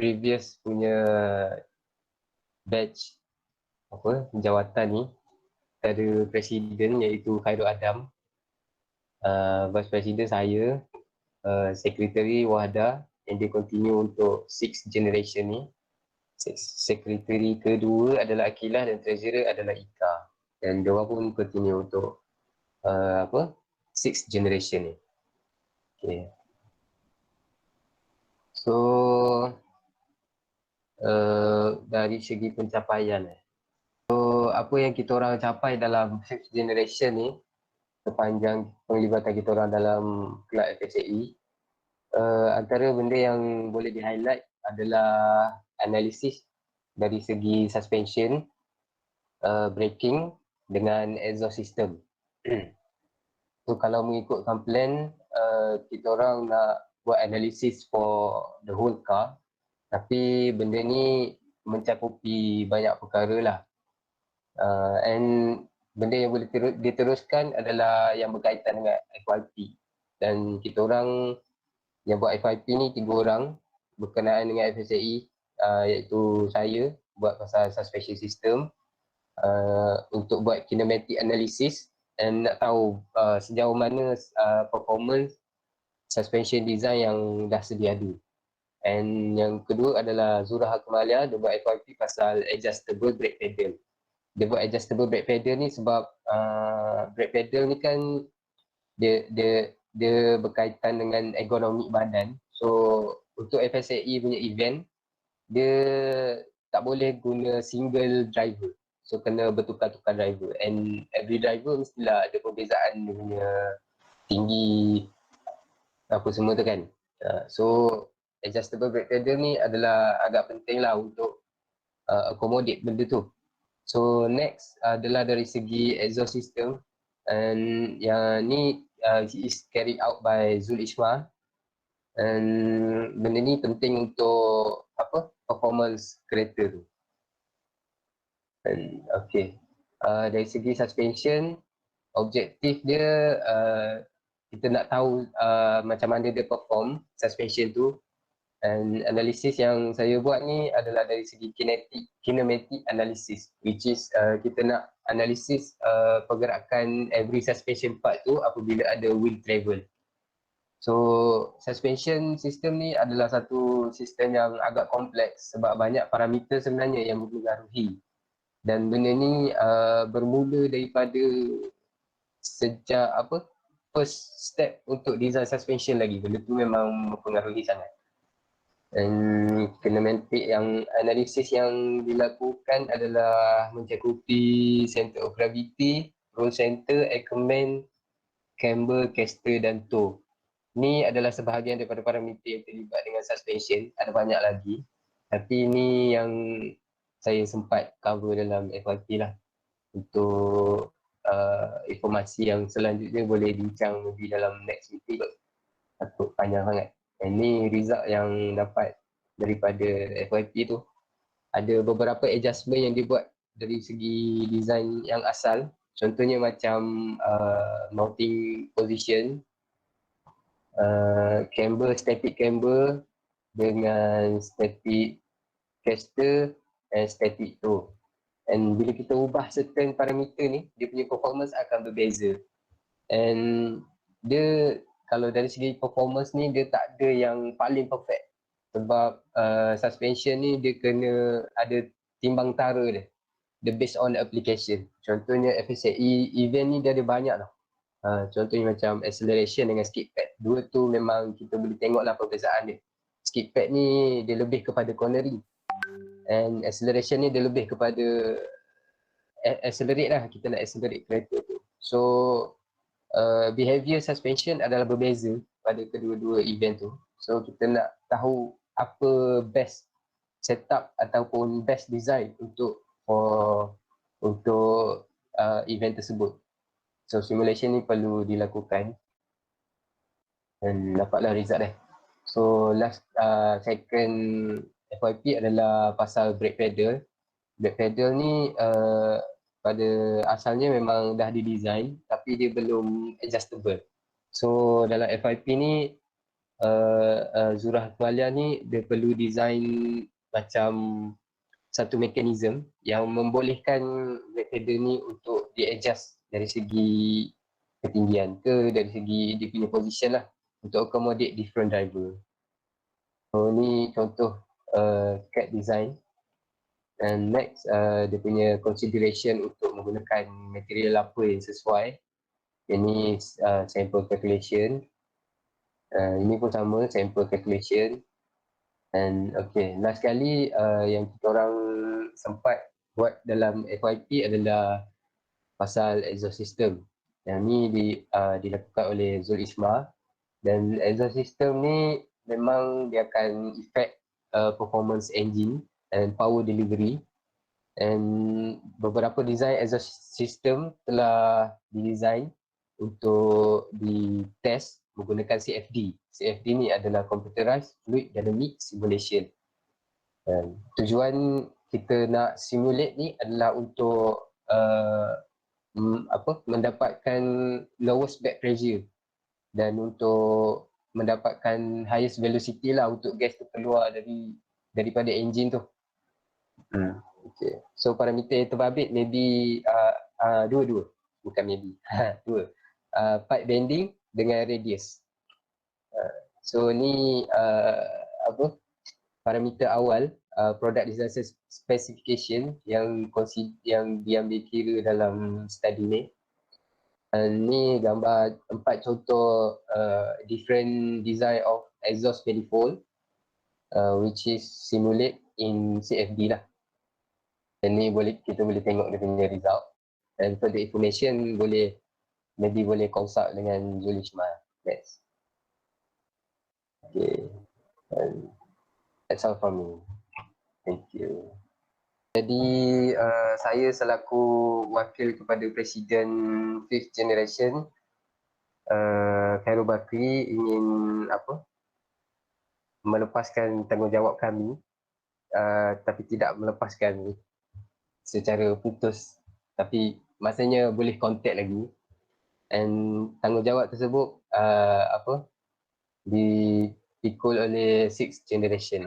previous punya batch jawatan ni, ada presiden iaitu Khairul Adam, vice president saya, secretary Wahda, and dia continue untuk 6 generation ni. Secretary kedua adalah Akilah dan treasurer adalah Ika, dan diorang pun continue untuk 6 generation ni. Okay. So dari segi pencapaian, so apa yang kita orang capai dalam 6 generation ni sepanjang penglibatan kita orang dalam kelab FSAE, antara benda yang boleh di-highlight adalah analisis dari segi suspension, braking dengan exhaust system. So kalau mengikutkan plan, kita orang nak buat analisis for the whole car, tapi benda ni mencakupi banyak perkara lah. And benda yang boleh diteruskan adalah yang berkaitan dengan FYP, dan kita orang yang buat FYP ni 3 orang berkenaan dengan FSAE, iaitu saya buat pasal suspension system, untuk buat kinematic analysis dan nak tahu sejauh mana performance suspension design yang dah sedia ada. And yang kedua adalah Zurah Hakmalia, dia buat FYP pasal adjustable brake pedal. Dia buat adjustable brake pedal ni sebab brake pedal ni kan dia berkaitan dengan ergonomik badan. So untuk FSAE punya event, dia tak boleh guna single driver. So kena bertukar-tukar driver, and every driver mestilah ada perbezaan dia punya tinggi apa semua tu kan. So adjustable brake pedal ni adalah agak penting lah untuk accommodate benda tu. So next adalah dari segi exhaust system, and yang ni is carried out by Zul Ishma, and benda ni penting untuk performance kereta tu. And okay, dari segi suspension, objektif dia kita nak tahu macam mana dia perform suspension tu. And analisis yang saya buat ni adalah dari segi kinematic analysis, which is kita nak analisis pergerakan every suspension part tu apabila ada wheel travel. So suspension system ni adalah satu sistem yang agak kompleks sebab banyak parameter sebenarnya yang mempengaruhi, dan benda ni bermula daripada sejak first step untuk design suspension lagi. Benda tu memang mempengaruhi sangat. Dan kinematic yang analisis yang dilakukan adalah mencakupi center of gravity, roll center, anchorman, camber, caster dan toe. Ni adalah sebahagian daripada parameter yang terlibat dengan suspension. Ada banyak lagi, tapi ini yang saya sempat cover dalam FYP lah. Untuk informasi yang selanjutnya boleh bincang lebih dalam next meeting. Takut panjang sangat. Ini result yang dapat daripada FYP tu. Ada beberapa adjustment yang dibuat dari segi design yang asal. Contohnya macam mounting position, camber, static camber dengan static caster and static toe. And bila kita ubah certain parameter ni, dia punya performance akan berbeza. And dia kalau dari segi performance ni, dia tak ada yang paling perfect. Sebab suspension ni dia kena ada timbang tara dia. Dia based on application. Contohnya FSAE event ni dia ada banyak tau. Contohnya macam acceleration dengan skid pad. Dua tu memang kita boleh tengoklah perbezaan dia. Skid pad ni dia lebih kepada cornering. And acceleration ni dia lebih kepada accelerate lah. Kita nak accelerate kereta tu. So behavior suspension adalah berbeza pada kedua-dua event tu. So kita nak tahu apa best setup ataupun best design untuk event tersebut. So simulation ni perlu dilakukan dan dapatlah result dia. So last second FYP adalah pasal brake pedal. Brake pedal ni pada asalnya memang dah didesign tapi dia belum adjustable. So dalam FYP ni Zurah Tualia ni dia perlu design macam satu mekanisme yang membolehkan metode ni untuk di-adjust dari segi ketinggian ke dari segi dia punya position lah untuk accommodate different driver. So ni contoh CAD design. And next dia punya consideration untuk menggunakan material apa yang sesuai. Ini sample calculation. Ini pun sama, sample calculation. And okay, last sekali yang kita orang sempat buat dalam FYP adalah pasal exhaust system. Yang ni dilakukan oleh Zul Isma. Dan exhaust system ni memang dia akan effect performance engine and power delivery. And beberapa design exhaust system telah didesign untuk ditest menggunakan CFD. CFD ni adalah Computerized Fluid Dynamic Simulation. Dan tujuan kita nak simulate ni adalah untuk mendapatkan lowest back pressure dan untuk mendapatkan highest velocity lah untuk gas tu keluar daripada engine tu. Okay. So parameter yang terbabit maybe dua, bukan maybe dua. Pipe bending dengan radius. So ni parameter awal product design specification yang diambil kira dalam study ni. Ni gambar 4 contoh different design of exhaust manifold which is simulate in CFD lah. Dan ni kita boleh tengok dia punya result. Dan further information boleh consult dengan Zul Isma. Next. Okay. That's all from me. Thank you. Jadi saya selaku wakil kepada Presiden 5th Generation Khairul Bakri ingin melepaskan tanggungjawab kami tapi tidak melepaskan secara putus, tapi maksudnya boleh contact lagi. And tanggungjawab tersebut dipikul oleh 6th Generation.